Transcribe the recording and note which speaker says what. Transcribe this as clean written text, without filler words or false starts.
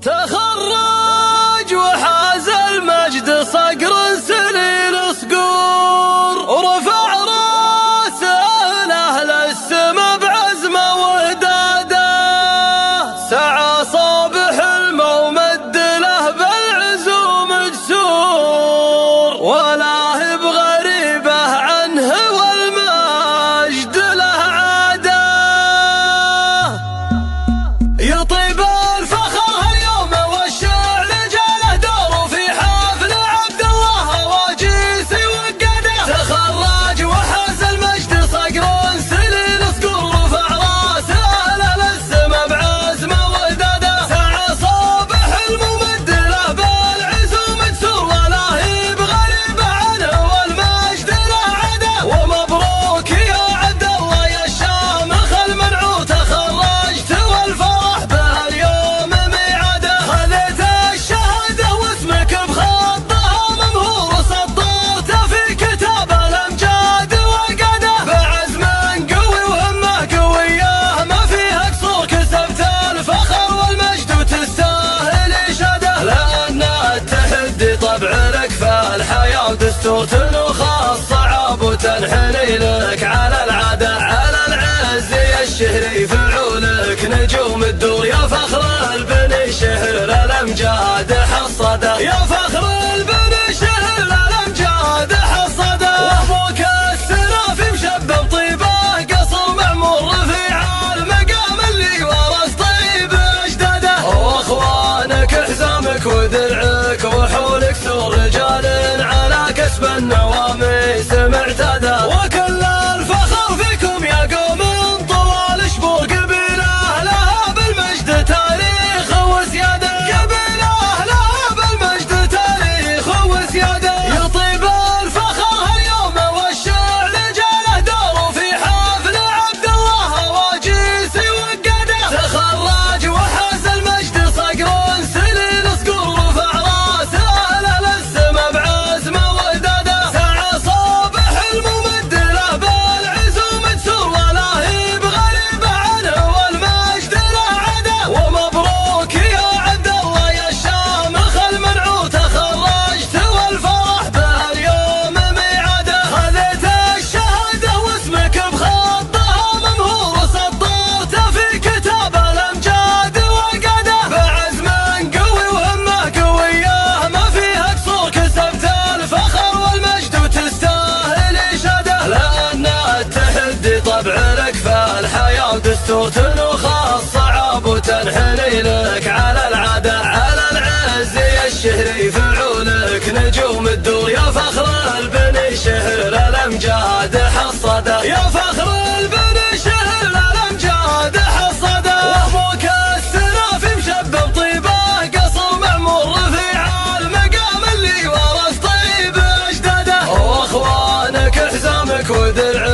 Speaker 1: تخرج وحاز المجد صقر سليل صقور، ورفع راسه لأهل السما بعزمه وهداده، سعى صابح الماء ومد له بالعزوم جسور، ولا هي بغريبه عنه والمجد له عاده. يطيب الفخر هاليوم والشعر جاله دور في حفل عبد الله واجيسي وقده، تخرج وحاز المجد صقر سليل صقور، رفع راسه اهل السما بعزمه وهداده، سعى صابح الممد له بالعزوم جسور، ولا هي بغريبه عنه والمجد له عاده. ومبروك يا عبد الله يا الشامخ المنعوت، تخرجت والفرح به اليوم ميعاده، خذيت الشهاده واسمك بخطها ممهور، سطرت في كتاب الامجاد وقاده، بعزم قوي وهمه قويه ما فيها قصور، كسبت الفخر والمجد وتستاهل اشاده، لان التحدي طبع لك في الحياه ودستور، تنوخ الصعاب وتنحني لك على العاده، على العز يا الشهري فعولك نجوم الدور، يا فخر البني شهر الامجاد حصده، يا فخر البني شهر الامجاد حصده. وابوك السنافي مشبب طيبه قصر معمور، رفيع المقام اللي ورث طيب اجداده، واخوانك حزامك ودرعك وحولك سور، رجال على كسب النواميس معتاده، وكل الفخر فيكم يا قوم طوال شبور، قبيله لها بالمجد تاريخ وسياده، قبيله لها بالمجد تاريخ وسياده. يطيب الفخر هاليوم والشعر جاله دور في حفل عبد الله واجيسي وقاده، تخرج وحاز المجد صقر سليل صقور، رفع راسه اهل السما بعزمه وهداده، سعى صابح الممد له بالعزوم جسور، ولا هي بغريبه عنه والمجد له عاده. ومبروك يا عبد الله يا الشامخ المنعوت، تخرجت والفرح به اليوم ميعاده، خذيت الشهاده واسمك بخطها ممهور، سطرت في كتاب الامجاد وقاده، بعزم قوي وهمه قويه ما فيها قصور، كسبت الفخر والمجد وتستاهل اشاده، لان التحدي طبع لك في الحياه ودستور، تنوخ الصعاب وتنحني لك على العاده، على العز يا الشهري فعولك نجوم الدور، يا فخر البني شهر الامجاد حصده، يا فخر البني شهر الامجاد حصده. وابوك السنافي مشبب طيبه قصر معمور، رفيع المقام اللي ورث طيب اجداده، واخوانك حزامك ودرعك